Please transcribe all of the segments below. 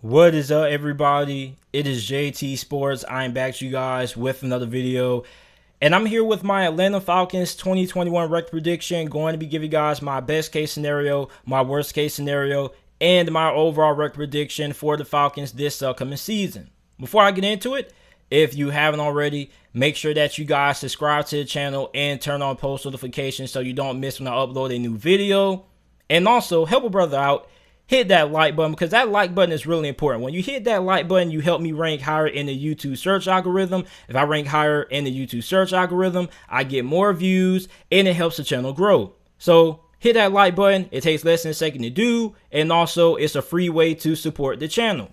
What is up, everybody? It is JT Sports. I'm back to you guys with another video. And I'm here with my Atlanta Falcons 2021 record prediction. Going to be giving you guys my best case scenario, my worst case scenario, and my overall record prediction for the Falcons this upcoming season. Before I get into it, if you haven't already, make sure that you guys subscribe to the channel and turn on post notifications so you don't miss when I upload a new video. And also, help a brother out. Hit that like button, because that like button is really important. When you hit that like button, you help me rank higher in the YouTube search algorithm. If I rank higher in the YouTube search algorithm, I get more views and it helps the channel grow. So hit that like button. It takes less than a second to do, and also it's a free way to support the channel.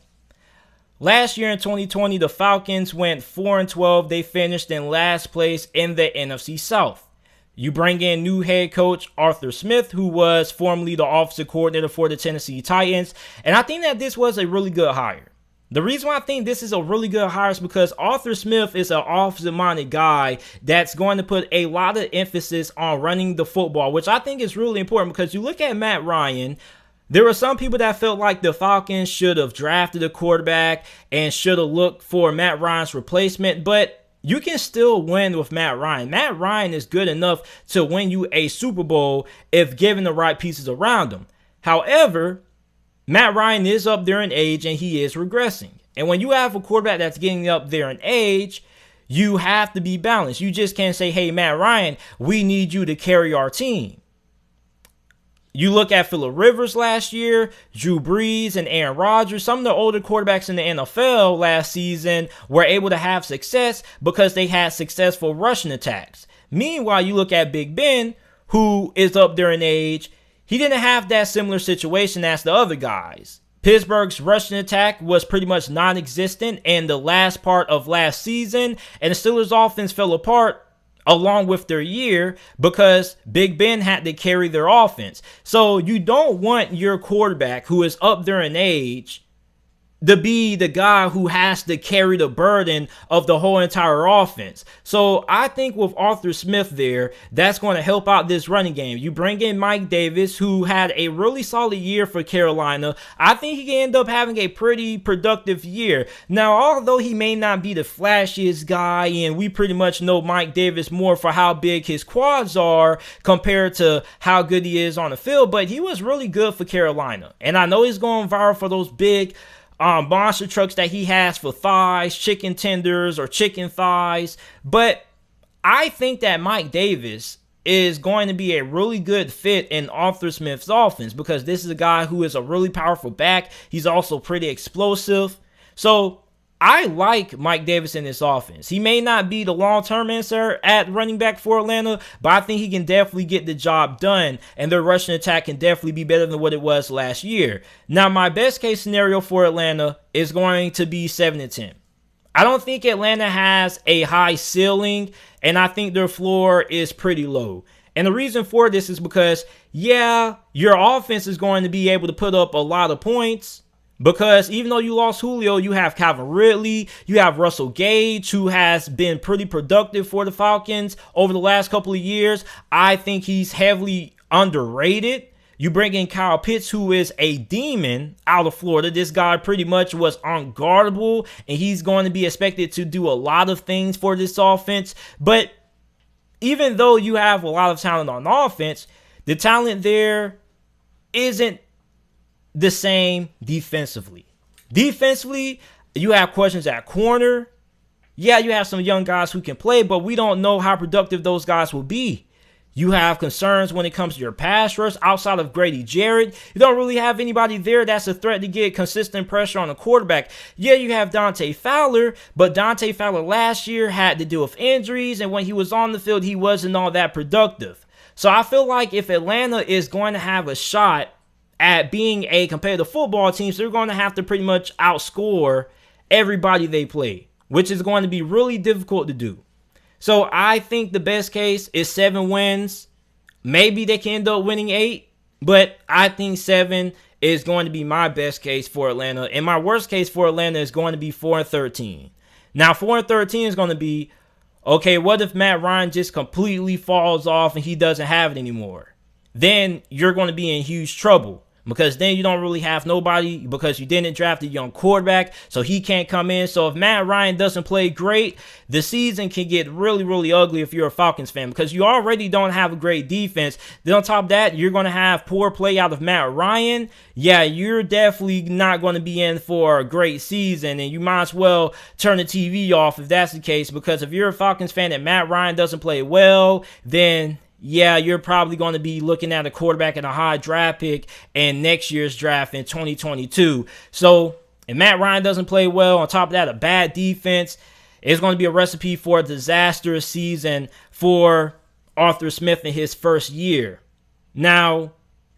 Last year in 2020, the Falcons went 4-12. They finished in last place in the NFC South. You bring in new head coach Arthur Smith, who was formerly the offensive coordinator for the Tennessee Titans. And I think that this was a really good hire. The reason why I think this is a really good hire is because Arthur Smith is an offensive-minded guy that's going to put a lot of emphasis on running the football, which I think is really important, because you look at Matt Ryan. There were some people that felt like the Falcons should have drafted a quarterback and should have looked for Matt Ryan's replacement, but you can still win with Matt Ryan. Matt Ryan is good enough to win you a Super Bowl if given the right pieces around him. However, Matt Ryan is up there in age and he is regressing. And when you have a quarterback that's getting up there in age, you have to be balanced. You just can't say, hey, Matt Ryan, we need you to carry our team. You look at Phillip Rivers last year, Drew Brees, and Aaron Rodgers. Some of the older quarterbacks in the NFL last season were able to have success because they had successful rushing attacks. Meanwhile, you look at Big Ben, who is up there in age. He didn't have that similar situation as the other guys. Pittsburgh's rushing attack was pretty much non-existent in the last part of last season, and the Steelers' offense fell apart along with their year because Big Ben had to carry their offense. So you don't want your quarterback, who is up there in age, to be the guy who has to carry the burden of the whole entire offense. So I think with Arthur Smith there, that's going to help out this running game. You bring in Mike Davis, who had a really solid year for Carolina. I think he can end up having a pretty productive year. Now, although he may not be the flashiest guy, and we pretty much know Mike Davis more for how big his quads are compared to how good he is on the field, but he was really good for Carolina. And I know he's going viral for those big monster trucks that he has for thighs, chicken tenders, or chicken thighs. But I think that Mike Davis is going to be a really good fit in Arthur Smith's offense, because this is a guy who is a really powerful back. He's also pretty explosive. So I like Mike Davis in this offense. He may not be the long-term answer at running back for Atlanta, but I think he can definitely get the job done, and their rushing attack can definitely be better than what it was last year. Now, my best case scenario for Atlanta is going to be 7-10. I don't think Atlanta has a high ceiling, and I think their floor is pretty low. And the reason for this is because, yeah, your offense is going to be able to put up a lot of points, because even though you lost Julio, you have Calvin Ridley, you have Russell Gage, who has been pretty productive for the Falcons over the last couple of years. I think he's heavily underrated. You bring in Kyle Pitts, who is a demon out of Florida. This guy pretty much was unguardable, and he's going to be expected to do a lot of things for this offense. But even though you have a lot of talent on offense, the talent there isn't the same defensively. Defensively, you have questions at corner. Yeah, you have some young guys who can play, but we don't know how productive those guys will be. You have concerns when it comes to your pass rush outside of Grady Jarrett. You don't really have anybody there that's a threat to get consistent pressure on the quarterback. Yeah, you have Dante Fowler, but Dante Fowler last year had to deal with injuries, and when he was on the field, he wasn't all that productive. So I feel like if Atlanta is going to have a shot at being a competitive football team, so they're going to have to pretty much outscore everybody they play, which is going to be really difficult to do. So I think the best case is 7 wins. Maybe they can end up winning 8, but I think 7 is going to be my best case for Atlanta. And my worst case for Atlanta is going to be 4-13. Now, 4-13 is going to be, okay, what if Matt Ryan just completely falls off and he doesn't have it anymore? Then you're going to be in huge trouble. because then you don't really have nobody because you didn't draft a young quarterback, so he can't come in. So if Matt Ryan doesn't play great, the season can get really, really ugly if you're a Falcons fan, because you already don't have a great defense. Then on top of that, you're going to have poor play out of Matt Ryan. Yeah, you're definitely not going to be in for a great season, and you might as well turn the TV off if that's the case, because if you're a Falcons fan and Matt Ryan doesn't play well, then yeah, you're probably going to be looking at a quarterback and a high draft pick in next year's draft in 2022. So if Matt Ryan doesn't play well, on top of that, a bad defense, it's going to be a recipe for a disastrous season for Arthur Smith in his first year. Now,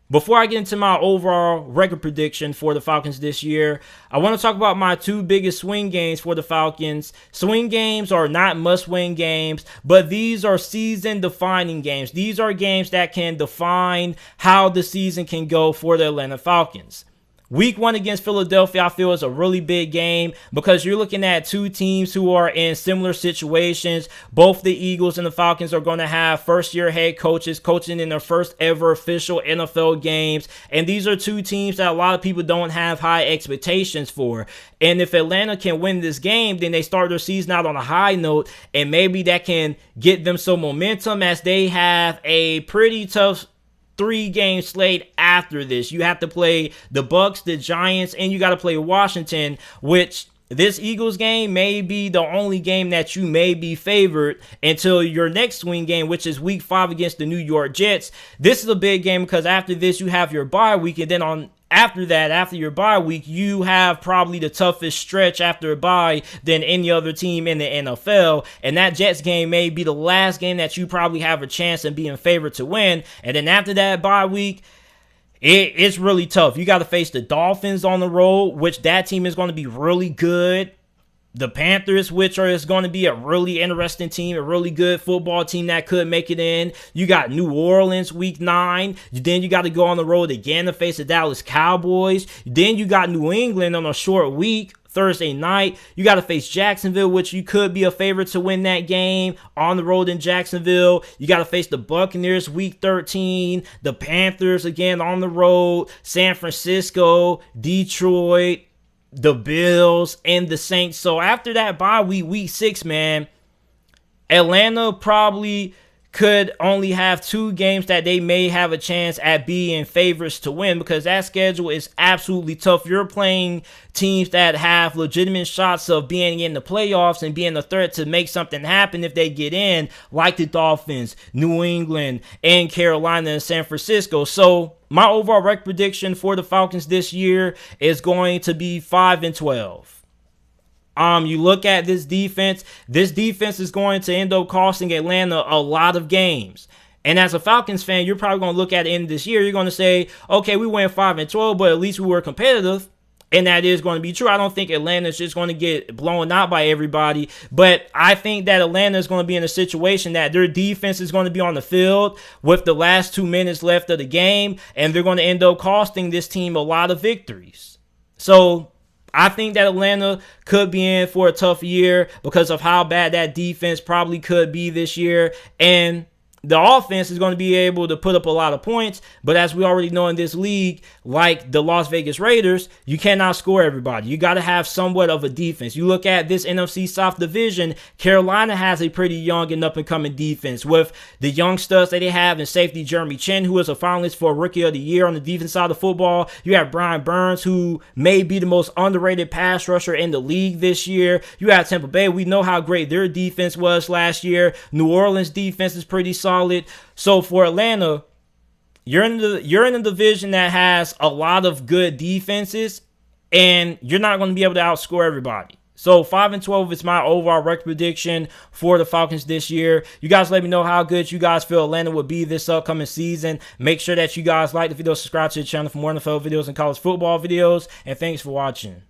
before I get into my overall record prediction for the Falcons this year, I want to talk about my two biggest swing games for the Falcons. Swing games are not must-win games, but these are season-defining games. These are games that can define how the season can go for the Atlanta Falcons. Week 1 against Philadelphia, I feel, is a really big game because you're looking at two teams who are in similar situations. Both the Eagles and the Falcons are going to have first-year head coaches coaching in their first ever official NFL games. And these are two teams that a lot of people don't have high expectations for. And if Atlanta can win this game, then they start their season out on a high note, and maybe that can get them some momentum as they have a pretty tough 3-game slate after this. You have to play the Bucs, the Giants, and you got to play Washington, which this Eagles game may be the only game that you may be favored until your next swing game, which is week 5 against the New York Jets. This is a big game because after this, you have your bye week, and then after that, after your bye week, you have probably the toughest stretch after a bye than any other team in the NFL. And that Jets game may be the last game that you probably have a chance of being favored to win. And then after that bye week, it's really tough. You got to face the Dolphins on the road, which that team is going to be really good. The Panthers, which is going to be a really interesting team, a really good football team that could make it in. You got New Orleans week 9. Then you got to go on the road again to face the Dallas Cowboys. Then you got New England on a short week, Thursday night. You got to face Jacksonville, which you could be a favorite to win that game on the road in Jacksonville. You got to face the Buccaneers week 13. The Panthers again on the road. San Francisco, Detroit, the Bills, and the Saints. So after that bye week 6, man, Atlanta probably could only have 2 games that they may have a chance at being favorites to win, because that schedule is absolutely tough. You're playing teams that have legitimate shots of being in the playoffs and being a threat to make something happen if they get in, like the Dolphins, New England, and Carolina and San Francisco. So my overall record prediction for the Falcons this year is going to be 5-12. You look at this defense is going to end up costing Atlanta a lot of games. And as a Falcons fan, you're probably going to look at the end of this year, you're going to say, okay, we went 5-12, but at least we were competitive. And that is going to be true. I don't think Atlanta is just going to get blown out by everybody. But I think that Atlanta is going to be in a situation that their defense is going to be on the field with the last 2 minutes left of the game. And they're going to end up costing this team a lot of victories. So I think that Atlanta could be in for a tough year because of how bad that defense probably could be this year. And the offense is going to be able to put up a lot of points, but as we already know in this league, like the Las Vegas Raiders, you cannot score everybody. You got to have somewhat of a defense. You look at this NFC South division, Carolina has a pretty young and up-and-coming defense with the young studs that they have in safety Jeremy Chin, who is a finalist for Rookie of the Year on the defense side of football. You have Brian Burns, who may be the most underrated pass rusher in the league this year. You have Tampa Bay. We know how great their defense was last year. New Orleans defense is pretty solid. So for Atlanta, you're in a division that has a lot of good defenses, and you're not going to be able to outscore everybody. So 5-12 is my overall record prediction for the Falcons this year. You guys let me know how good you guys feel Atlanta will be this upcoming season. Make sure that you guys like the video, subscribe to the channel for more NFL videos and college football videos, and thanks for watching.